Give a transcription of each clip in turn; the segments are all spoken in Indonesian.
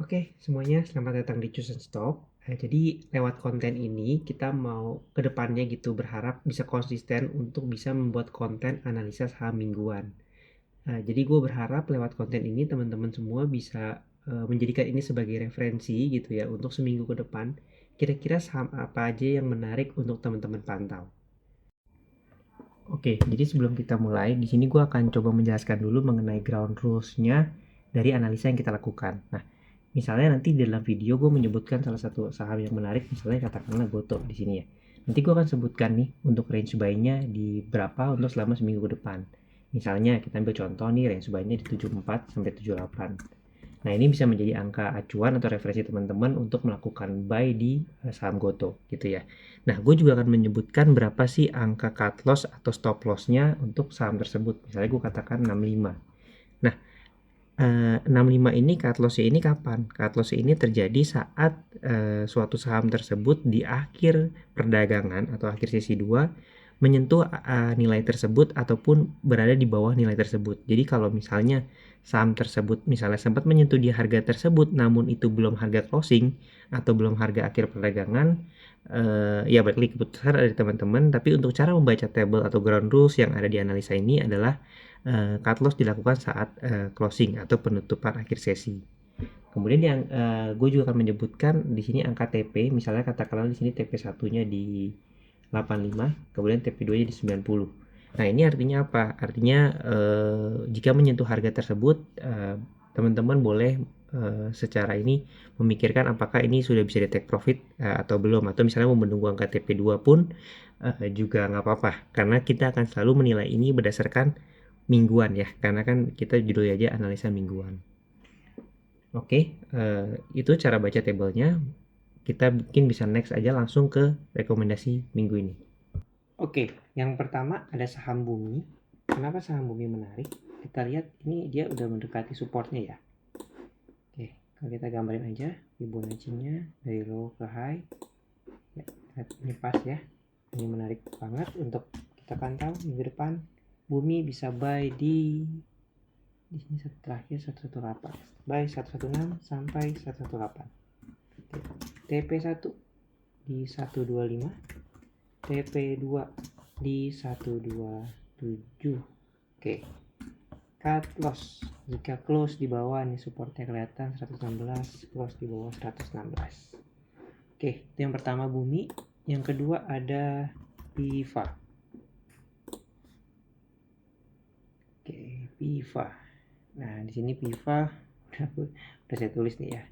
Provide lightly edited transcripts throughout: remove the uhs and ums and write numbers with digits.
Oke, semuanya selamat datang di Choose and Stop. Jadi lewat konten ini kita mau ke depannya gitu berharap bisa konsisten untuk bisa membuat konten analisa saham mingguan. Jadi gue berharap lewat konten ini teman-teman semua bisa menjadikan ini sebagai referensi gitu ya untuk seminggu ke depan. Kira-kira saham apa aja yang menarik untuk teman-teman pantau. Oke, jadi sebelum kita mulai, di sini gue akan coba menjelaskan dulu mengenai ground rules-nya dari analisa yang kita lakukan. Nah, misalnya nanti di dalam video gue menyebutkan salah satu saham yang menarik, misalnya katakanlah Goto di sini ya. Nanti gue akan sebutkan nih untuk range buy-nya di berapa untuk selama seminggu ke depan. Misalnya kita ambil contoh nih range buy-nya di 74 sampai 78. Nah, ini bisa menjadi angka acuan atau referensi teman-teman untuk melakukan buy di saham Goto gitu ya. Nah, gue juga akan menyebutkan berapa sih angka cut loss atau stop loss-nya untuk saham tersebut. Misalnya gue katakan 65. Nah, 65 ini cut loss-nya ini kapan? Cut loss ini terjadi saat suatu saham tersebut di akhir perdagangan atau akhir sesi 2 menyentuh nilai tersebut ataupun berada di bawah nilai tersebut. Jadi kalau misalnya saham tersebut misalnya sempat menyentuh di harga tersebut namun itu belum harga closing atau belum harga akhir perdagangan, ya balik lagi keputusan dari teman-teman. Tapi untuk cara membaca table atau ground rules yang ada di analisa ini adalah cut loss dilakukan saat closing atau penutupan akhir sesi. Kemudian yang gue juga akan menyebutkan di sini angka TP, misalnya katakanlah di sini TP satunya di 85, kemudian TP 2-nya di 90. Nah, ini artinya apa? Artinya jika menyentuh harga tersebut, teman-teman boleh secara ini memikirkan apakah ini sudah bisa di take profit atau belum, atau misalnya mau menunggu angka TP2 pun juga nggak apa-apa, karena kita akan selalu menilai ini berdasarkan mingguan ya, karena kan kita judulnya aja analisa mingguan. Oke, itu cara baca tabelnya. Kita mungkin bisa next aja langsung ke rekomendasi minggu ini. Oke, yang pertama ada saham Bumi. Kenapa saham Bumi menarik? Kita lihat ini dia udah mendekati supportnya ya. Oke, kalau kita gambarin aja Fibonacci-nya dari low ke high. Ya, ini pas ya. Ini menarik banget untuk kita pantau minggu depan. Bumi bisa buy di sini terakhir 118. Buy 116 sampai 118. TP1 di 125, TP2 di 127. Oke. Cut loss jika close di bawah nih supportnya kelihatan 116, close di bawah 116. Oke, itu yang pertama Bumi. Yang kedua ada PIVA. Oke, PIVA. Nah, di sini PIVA udah saya tulis nih ya.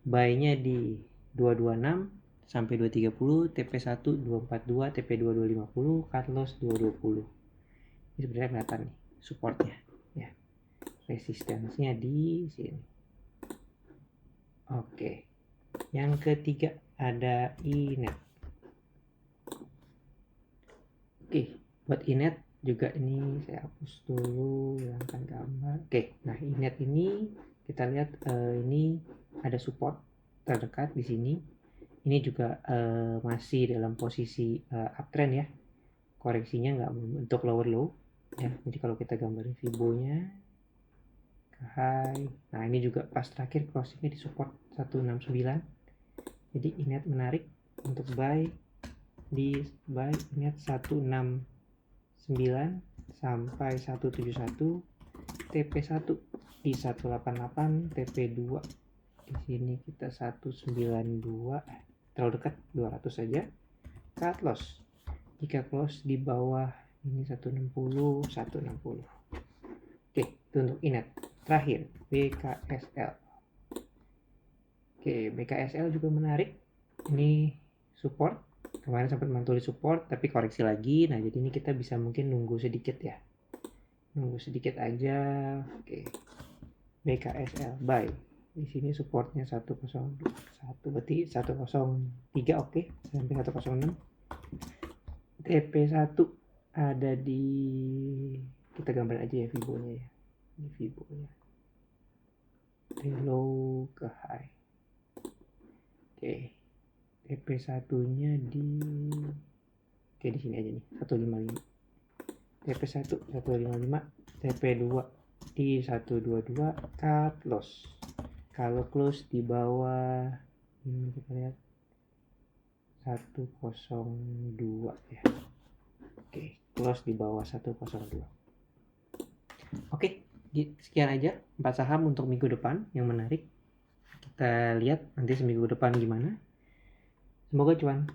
Buy-nya di 226 sampai 230, TP1 242, TP2 250, cut loss 220. Ini sebenarnya kelihatan nih supportnya ya. Resistensinya di sini. Oke. Yang ketiga ada INET. Oke, buat INET juga ini saya hapus dulu, hilangkan gambar. Oke, nah INET ini kita lihat ini ada support terdekat di sini. Ini juga masih dalam posisi uptrend ya. Koreksinya nggak membentuk lower low ya. Jadi kalau kita gambarin Fibo-nya ke high. Nah, ini juga pas terakhir closingnya di support 169. Jadi INET menarik untuk buy di buy INET 169 sampai 171, TP1 di 188, TP2 di sini kita 192, terlalu dekat 200 saja. Cut loss jika close di bawah ini 160, 160. Oke, itu untuk INET. Terakhir BKSL. Oke, BKSL juga menarik. Ini support. Kemarin sempat mantuli support tapi koreksi lagi. Nah, jadi ini kita bisa mungkin nunggu sedikit ya. Nunggu sedikit aja. Oke. BKSL buy. Di sini supportnya 101, berarti 103 oke, sampai 106. TP1 ada di, kita gambar aja ya Fibo-nya ya. Ini Fibo-nya. Dari low ke high. Oke. TP1-nya di, oke di sini aja nih, 155. TP1 155, TP2 di 122, cut loss Kalau close di bawah ini kita lihat 102 ya. Oke, close di bawah 102. Oke, sekian aja 4 saham untuk minggu depan yang menarik. Kita lihat nanti seminggu depan gimana. Semoga cuan.